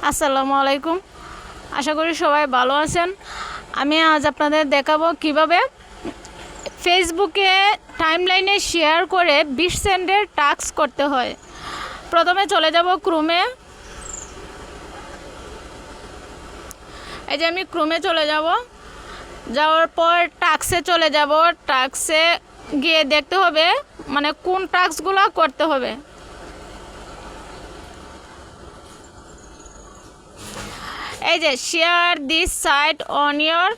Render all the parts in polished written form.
আসসালামু আলাইকুম। আশা করি সবাই ভালো আছেন। আমি আজ আপনাদের দেখাবো কিভাবে ফেসবুকে টাইমলাইনে শেয়ার করে 20 সেন্টের টাস্ক করতে হয়। প্রথমে চলে যাব ক্রোমে। এই যে আমি ক্রোমে চলে যাব, যাওয়ার পর টাস্কে চলে যাব। টাস্কে গিয়ে দেখতে হবে মানে কোন টাস্কগুলো করতে হবে। এই যে share this site on your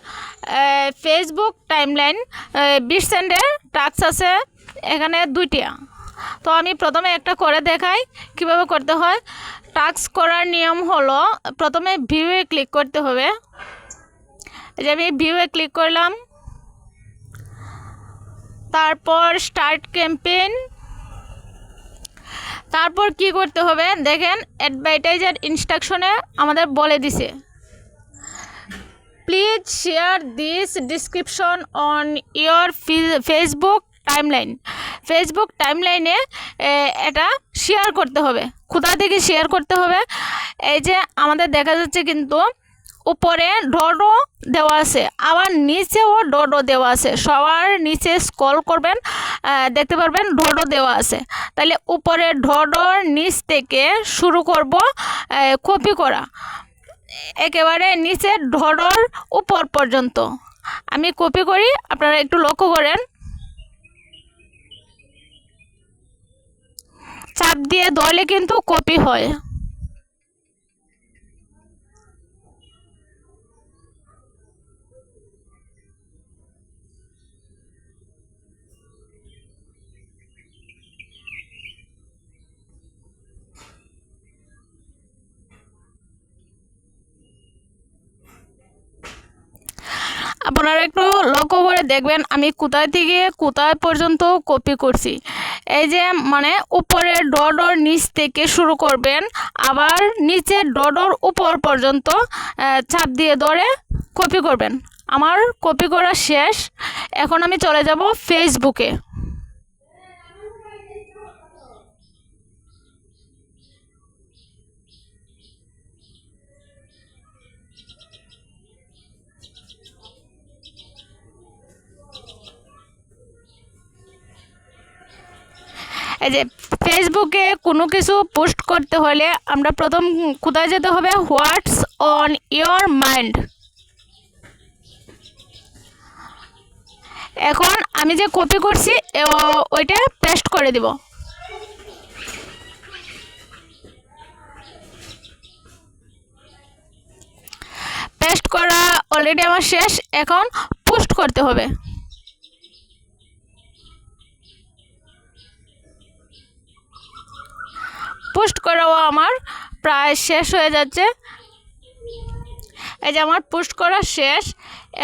Facebook timeline 20 সেন্টের টাস্ক আছে এখানে দুইটা। তো আমি প্রথমে একটা করে দেখাই কিভাবে করতে হয়। টাস্ক করার নিয়ম হলো প্রথমে ভিউয়ে ক্লিক করতে হবে। এই যে আমি ভিউয়ে ক্লিক করলাম, তারপর স্টার্ট ক্যাম্পেইন। তারপর কি করতে হবে দেখেন, অ্যাডভার্টাইজার ইনস্ট্রাকশনে আমাদের বলে দিছে please share this description on your Facebook timeline. Facebook টাইমলাইনে এটা শেয়ার করতে হবে। কোথা থেকে শেয়ার করতে হবে? এই যে আমাদের দেখা যাচ্ছে কিন্তু উপরে ডটও দেওয়া আছে, আবার নিচেও ডটও দেওয়া আছে। সবার নিচে স্ক্রল করবেন, দেখতে পারবেন ডটও দেওয়া আছে। তাহলে উপরে ডটর নিচ থেকে শুরু করব কপি করা, একেবারে নিচে ডটর উপর পর্যন্ত আমি কপি করি। আপনারা একটু লক্ষ্য করেন, চাপ দিয়ে ধরলে কিন্তু কপি হয়। আপনারা একটু লক্ষ্য করে দেখবেন আমি কোথায় থেকে কোথায় পর্যন্ত কপি করছি। এই যে মানে উপরে ডটর নিচ থেকে শুরু করবেন, আবার নিচে ডটর উপর পর্যন্ত চাপ দিয়ে ধরে কপি করবেন। আমার কপি করা শেষ। এখন আমি চলে যাব ফেসবুকে। এই যে ফেসবুকে কোনো কিছু পোস্ট করতে হলে আমরা প্রথম কোথায় যেতে হবে? হোয়াটস অন ইয়োর মাইন্ড। এখন আমি যে কপি করছি ওইটা পেস্ট করে দিব। পেস্ট করা অলরেডি আমার শেষ। এখন পোস্ট করতে হবে। পোস্ট করাও আমার প্রায় শেষ হয়ে যাচ্ছে। এই যে আমার পোস্ট করা শেষ।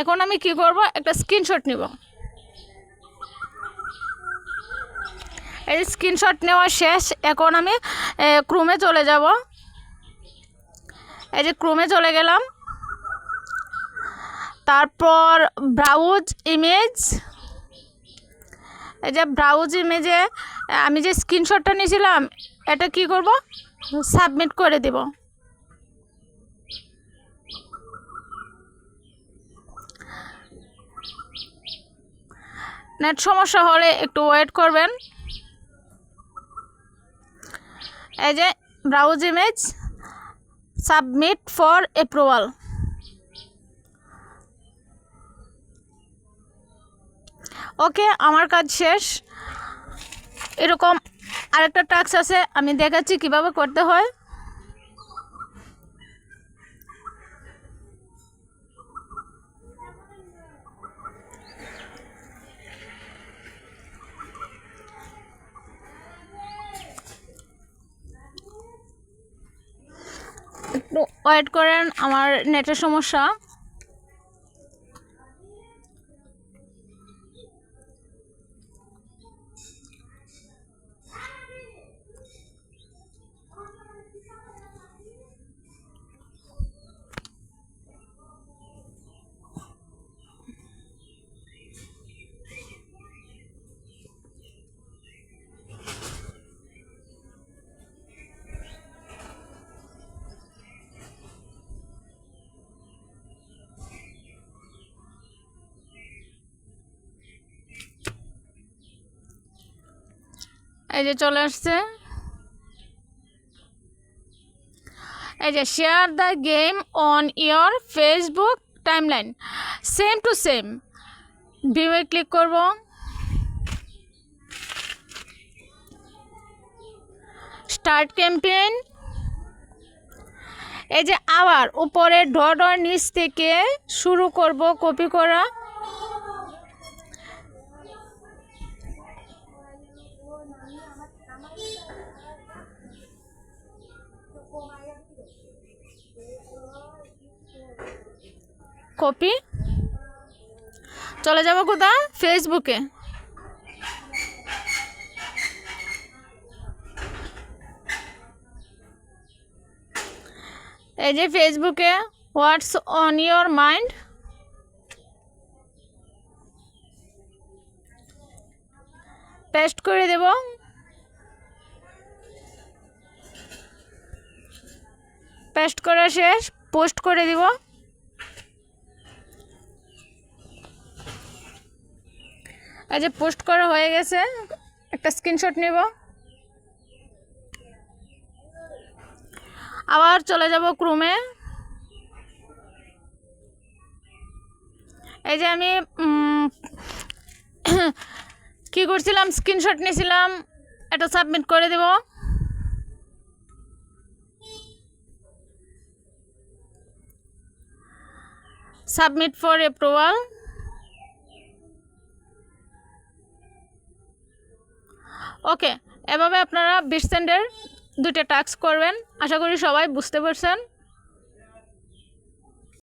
এখন আমি কি করব, একটা স্ক্রিনশট নিব। এই যে স্ক্রিনশট নেওয়া শেষ। এখন আমি ক্রোমে চলে যাব। এই যে ক্রোমে চলে গেলাম, তারপর ব্রাউজ ইমেজ। এই যে ব্রাউজ ইমেজে আমি যে স্ক্রিনশটটা নিয়েছিলাম এটা কি করব, সাবমিট করে দেব। নেট সমস্যা হলে একটু ওয়েট করবেন। এই যে browse image submit for approval. Okay, আমার কাজ শেষ। এরকম আরেকটা টাস্ক আছে, আমি দেখাচ্ছি কিভাবে করতে হয়। একটু ওয়েট করেন, আমার নেটের সমস্যা। এই যে চলে আসছে, এই যে share the game on your Facebook timeline, same to same. ভিউয়ে ক্লিক করব, স্টার্ট ক্যাম্পেইন। এই যে আবার উপরে ডট নিচ থেকে শুরু করব কপি করা। কপি, চলে যাব কোথায়, ফেসবুকে। এই যে ফেসবুকে what's on your mind, paste করে দেব। পেস্ট করা শেষ, পোস্ট করে দিব। এই যে পোস্ট করা হয়ে গেছে, একটা স্ক্রিনশট নেব। আবার চলে যাব ক্রোমে। এই যে আমি কি করছিলাম, স্ক্রিনশট নিয়েছিলাম, এটা সাবমিট করে দেব। Submit for approval. ওকে, এভাবে আপনারা 20 সেকেন্ডের 2টা টাস্ক করবেন। আশা করি সবাই বুঝতে পারছেন।